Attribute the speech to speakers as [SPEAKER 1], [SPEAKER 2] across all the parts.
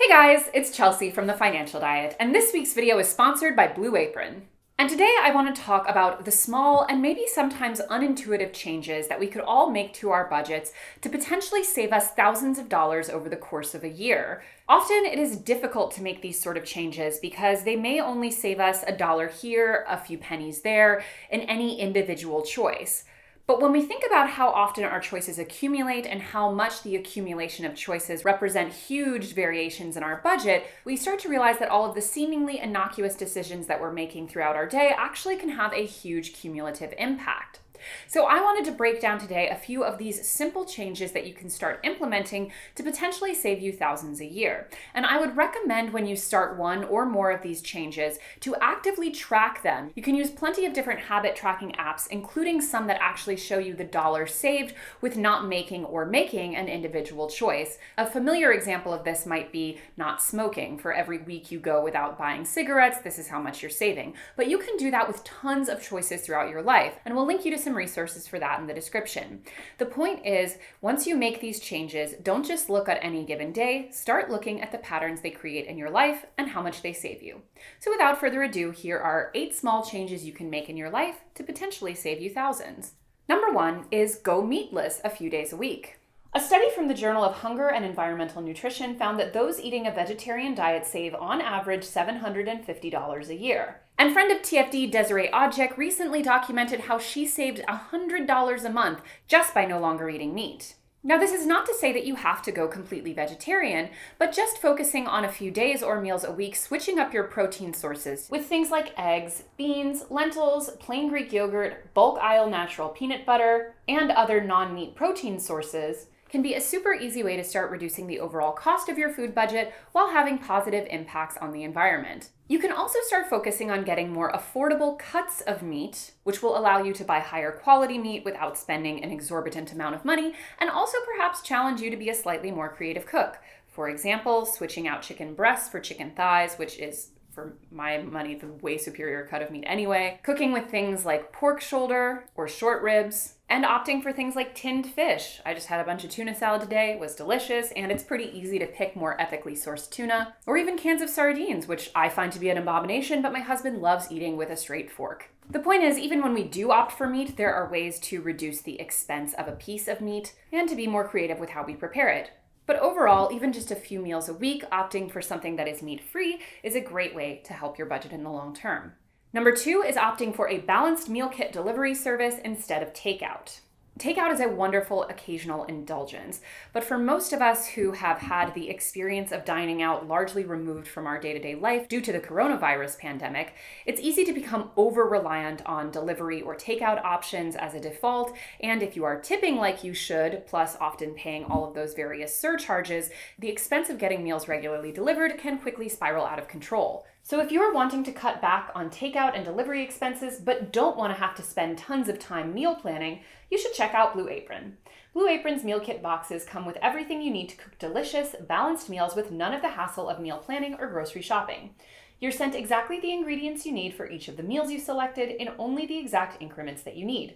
[SPEAKER 1] Hey guys, it's Chelsea from The Financial Diet, and this week's video is sponsored by Blue Apron. And today I want to talk about the small and maybe sometimes unintuitive changes that we could all make to our budgets to potentially save us thousands of dollars over the course of a year. Often it is difficult to make these sort of changes because they may only save us $1 here, a few pennies there, in any individual choice. But when we think about how often our choices accumulate and how much the accumulation of choices represent huge variations in our budget, we start to realize that all of the seemingly innocuous decisions that we're making throughout our day actually can have a huge cumulative impact. So I wanted to break down today a few of these simple changes that you can start implementing to potentially save you thousands a year. And I would recommend when you start one or more of these changes to actively track them. You can use plenty of different habit tracking apps, including some that actually show you the dollars saved with not making or making an individual choice. A familiar example of this might be not smoking. For every week you go without buying cigarettes, this is how much you're saving. But you can do that with tons of choices throughout your life, and we'll link you to some resources for that in the description. The point is, once you make these changes, don't just look at any given day, start looking at the patterns they create in your life and how much they save you. So without further ado, here are 8 small changes you can make in your life to potentially save you thousands. Number 1 is go meatless a few days a week. A study from the Journal of Hunger and Environmental Nutrition found that those eating a vegetarian diet save on average $750 a year. And friend of TFD, Desiree Odjek, recently documented how she saved $100 a month just by no longer eating meat. Now, this is not to say that you have to go completely vegetarian, but just focusing on a few days or meals a week, switching up your protein sources with things like eggs, beans, lentils, plain Greek yogurt, bulk aisle natural peanut butter, and other non-meat protein sources can be a super easy way to start reducing the overall cost of your food budget while having positive impacts on the environment. You can also start focusing on getting more affordable cuts of meat, which will allow you to buy higher quality meat without spending an exorbitant amount of money, and also perhaps challenge you to be a slightly more creative cook. For example, switching out chicken breasts for chicken thighs, which is, for my money, the way superior cut of meat anyway, cooking with things like pork shoulder or short ribs, and opting for things like tinned fish. I just had a bunch of tuna salad today, it was delicious, and it's pretty easy to pick more ethically sourced tuna, or even cans of sardines, which I find to be an abomination, but my husband loves eating with a straight fork. The point is, even when we do opt for meat, there are ways to reduce the expense of a piece of meat and to be more creative with how we prepare it. But overall, even just a few meals a week, opting for something that is meat-free is a great way to help your budget in the long term. Number 2 is opting for a balanced meal kit delivery service instead of takeout. Takeout is a wonderful occasional indulgence, but for most of us who have had the experience of dining out largely removed from our day-to-day life due to the coronavirus pandemic, it's easy to become over-reliant on delivery or takeout options as a default, and if you are tipping like you should, plus often paying all of those various surcharges, the expense of getting meals regularly delivered can quickly spiral out of control. So if you're wanting to cut back on takeout and delivery expenses, but don't want to have to spend tons of time meal planning, you should check out Blue Apron. Blue Apron's meal kit boxes come with everything you need to cook delicious, balanced meals with none of the hassle of meal planning or grocery shopping. You're sent exactly the ingredients you need for each of the meals you selected in only the exact increments that you need.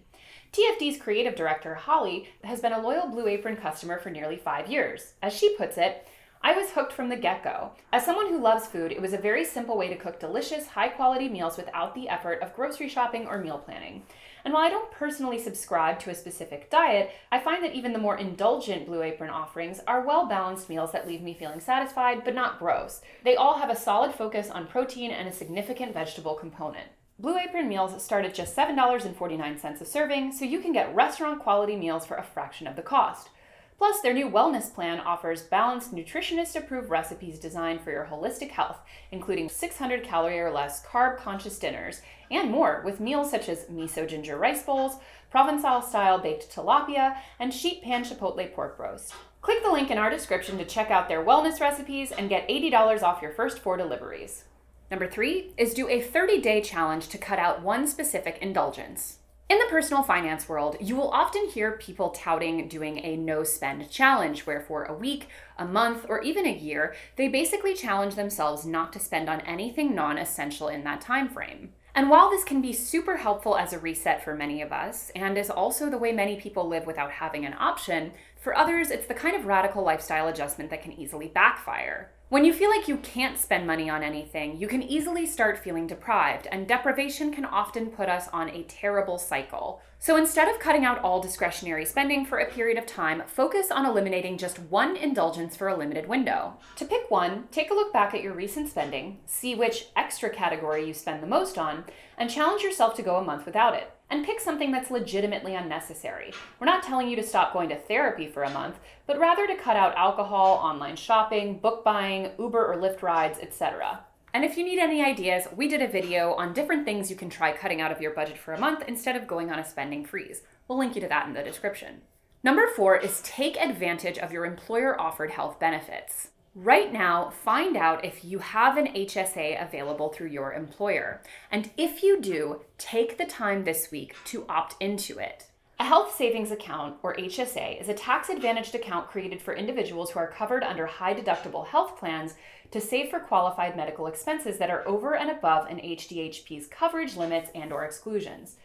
[SPEAKER 1] TFD's creative director, Holly, has been a loyal Blue Apron customer for nearly 5 years. As she puts it, I was hooked from the get-go. As someone who loves food, it was a very simple way to cook delicious, high-quality meals without the effort of grocery shopping or meal planning. And while I don't personally subscribe to a specific diet, I find that even the more indulgent Blue Apron offerings are well-balanced meals that leave me feeling satisfied, but not gross. They all have a solid focus on protein and a significant vegetable component. Blue Apron meals start at just $7.49 a serving, so you can get restaurant-quality meals for a fraction of the cost. Plus, their new wellness plan offers balanced, nutritionist-approved recipes designed for your holistic health, including 600-calorie or less carb-conscious dinners, and more, with meals such as miso ginger rice bowls, Provençal-style baked tilapia, and sheet pan chipotle pork roast. Click the link in our description to check out their wellness recipes and get $80 off your first 4 deliveries. Number 3 is do a 30-day challenge to cut out one specific indulgence. In the personal finance world, you will often hear people touting doing a no-spend challenge, where for a week, a month, or even a year, they basically challenge themselves not to spend on anything non-essential in that time frame. And while this can be super helpful as a reset for many of us, and is also the way many people live without having an option, for others, it's the kind of radical lifestyle adjustment that can easily backfire. When you feel like you can't spend money on anything, you can easily start feeling deprived, and deprivation can often put us on a terrible cycle. So instead of cutting out all discretionary spending for a period of time, focus on eliminating just one indulgence for a limited window. To pick one, take a look back at your recent spending, see which extra category you spend the most on, and challenge yourself to go a month without it. And pick something that's legitimately unnecessary. We're not telling you to stop going to therapy for a month, but rather to cut out alcohol, online shopping, book buying, Uber or Lyft rides, etc. And if you need any ideas, we did a video on different things you can try cutting out of your budget for a month instead of going on a spending freeze. We'll link you to that in the description. Number 4 is take advantage of your employer-offered health benefits. Right now, find out if you have an HSA available through your employer. And if you do, take the time this week to opt into it. A health savings account, or HSA, is a tax-advantaged account created for individuals who are covered under high-deductible health plans to save for qualified medical expenses that are over and above an HDHP's coverage limits and/or exclusions.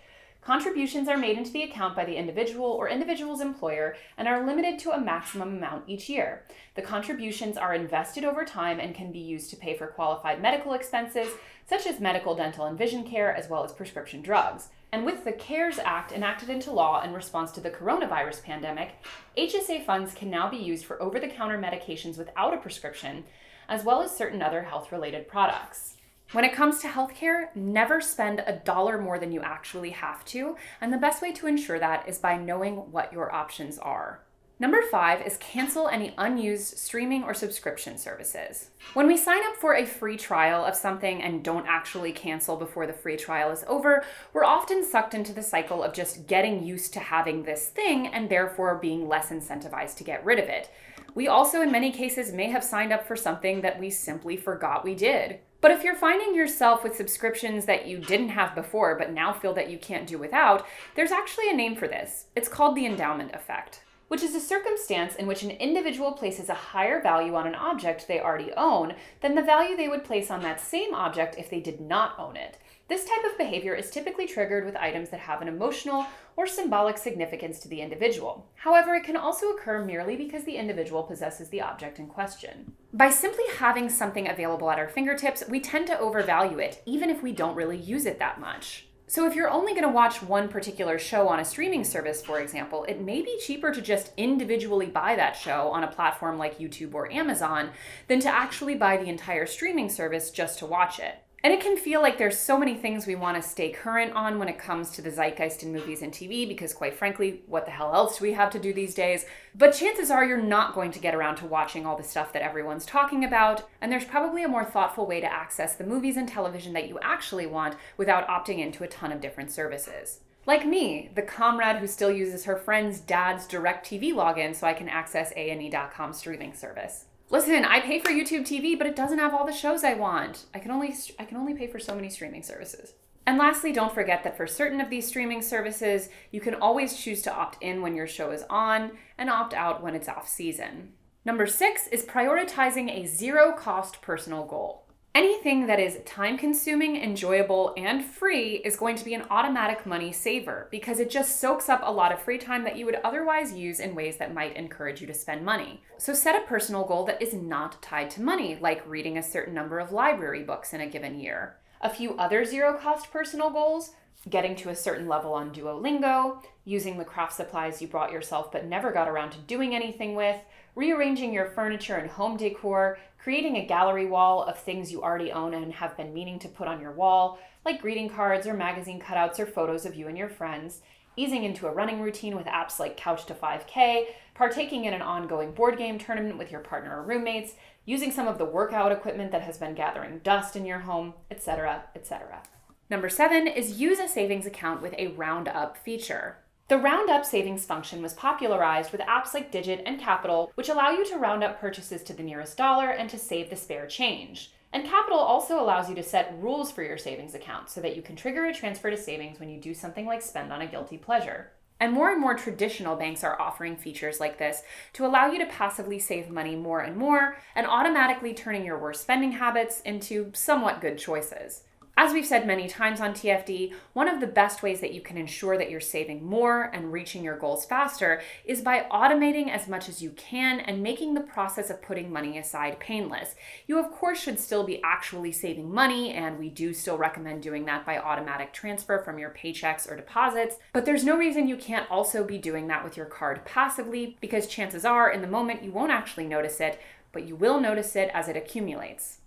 [SPEAKER 1] Contributions are made into the account by the individual or individual's employer and are limited to a maximum amount each year. The contributions are invested over time and can be used to pay for qualified medical expenses, such as medical, dental, and vision care, as well as prescription drugs. And with the CARES Act enacted into law in response to the coronavirus pandemic, HSA funds can now be used for over-the-counter medications without a prescription, as well as certain other health-related products. When it comes to healthcare, never spend $1 more than you actually have to, and the best way to ensure that is by knowing what your options are. Number 5 is cancel any unused streaming or subscription services. When we sign up for a free trial of something and don't actually cancel before the free trial is over, we're often sucked into the cycle of just getting used to having this thing and therefore being less incentivized to get rid of it. We also, in many cases, may have signed up for something that we simply forgot we did. But if you're finding yourself with subscriptions that you didn't have before but now feel that you can't do without, there's actually a name for this. It's called the endowment effect, which is a circumstance in which an individual places a higher value on an object they already own than the value they would place on that same object if they did not own it. This type of behavior is typically triggered with items that have an emotional or symbolic significance to the individual. However, it can also occur merely because the individual possesses the object in question. By simply having something available at our fingertips, we tend to overvalue it, even if we don't really use it that much. So if you're only going to watch one particular show on a streaming service, for example, it may be cheaper to just individually buy that show on a platform like YouTube or Amazon than to actually buy the entire streaming service just to watch it. And it can feel like there's so many things we want to stay current on when it comes to the zeitgeist in movies and TV, because quite frankly, what the hell else do we have to do these days? But chances are you're not going to get around to watching all the stuff that everyone's talking about, and there's probably a more thoughtful way to access the movies and television that you actually want without opting into a ton of different services. Like me, the comrade who still uses her friend's dad's DirecTV login so I can access A&E.com streaming service. Listen, I pay for YouTube TV, but it doesn't have all the shows I want. I can only pay for so many streaming services. And lastly, don't forget that for certain of these streaming services, you can always choose to opt in when your show is on and opt out when it's off season. Number 6 is prioritizing a zero-cost personal goal. Anything that is time-consuming, enjoyable, and free is going to be an automatic money saver because it just soaks up a lot of free time that you would otherwise use in ways that might encourage you to spend money. So set a personal goal that is not tied to money, like reading a certain number of library books in a given year. A few other zero-cost personal goals: getting to a certain level on Duolingo, using the craft supplies you brought yourself but never got around to doing anything with, rearranging your furniture and home decor, creating a gallery wall of things you already own and have been meaning to put on your wall, like greeting cards or magazine cutouts or photos of you and your friends, easing into a running routine with apps like Couch to 5K, partaking in an ongoing board game tournament with your partner or roommates, using some of the workout equipment that has been gathering dust in your home, etc., etc. Number 7 is use a savings account with a round-up feature. The round-up savings function was popularized with apps like Digit and Capital, which allow you to round up purchases to the nearest dollar and to save the spare change. And Capital also allows you to set rules for your savings account so that you can trigger a transfer to savings when you do something like spend on a guilty pleasure. And more traditional banks are offering features like this to allow you to passively save money more and automatically turning your worst spending habits into somewhat good choices. As we've said many times on TFD, one of the best ways that you can ensure that you're saving more and reaching your goals faster is by automating as much as you can and making the process of putting money aside painless. You of course should still be actually saving money, and we do still recommend doing that by automatic transfer from your paychecks or deposits, but there's no reason you can't also be doing that with your card passively, because chances are in the moment you won't actually notice it, but you will notice it as it accumulates,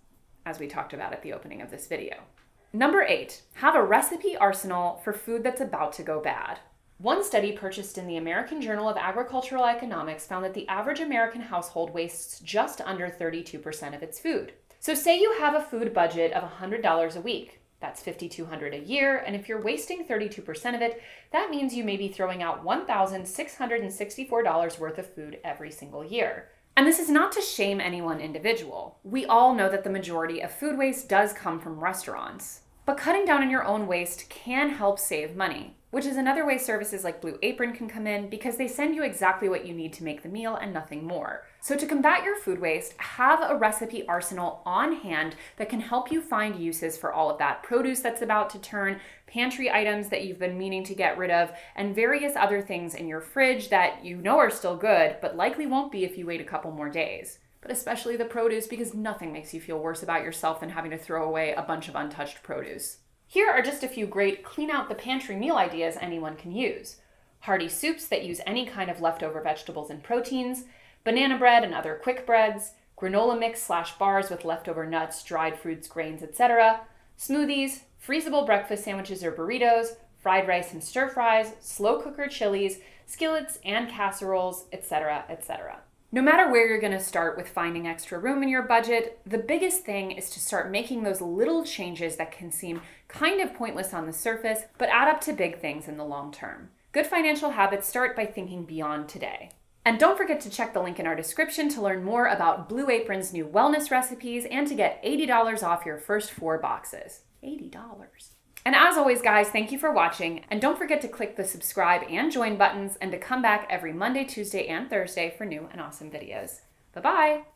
[SPEAKER 1] as we talked about at the opening of this video. Number 8, have a recipe arsenal for food that's about to go bad. One study purchased in the American Journal of Agricultural Economics found that the average American household wastes just under 32% of its food. So say you have a food budget of $100 a week. That's $5,200 a year, and if you're wasting 32% of it, that means you may be throwing out $1,664 worth of food every single year. And this is not to shame any one individual. We all know that the majority of food waste does come from restaurants. But cutting down on your own waste can help save money, which is another way services like Blue Apron can come in, because they send you exactly what you need to make the meal and nothing more. So to combat your food waste, have a recipe arsenal on hand that can help you find uses for all of that produce that's about to turn, pantry items that you've been meaning to get rid of, and various other things in your fridge that you know are still good, but likely won't be if you wait a couple more days. But especially the produce, because nothing makes you feel worse about yourself than having to throw away a bunch of untouched produce. Here are just a few great clean out the pantry meal ideas anyone can use. Hearty soups that use any kind of leftover vegetables and proteins, banana bread and other quick breads, granola mix / bars with leftover nuts, dried fruits, grains, etc., smoothies, freezable breakfast sandwiches or burritos, fried rice and stir fries, slow cooker chilies, skillets and casseroles, etc., etc. No matter where you're going to start with finding extra room in your budget, the biggest thing is to start making those little changes that can seem kind of pointless on the surface, but add up to big things in the long term. Good financial habits start by thinking beyond today. And don't forget to check the link in our description to learn more about Blue Apron's new wellness recipes and to get $80 off your first 4 boxes. $80. And as always, guys, thank you for watching, and don't forget to click the subscribe and join buttons and to come back every Monday, Tuesday, and Thursday for new and awesome videos. Bye-bye!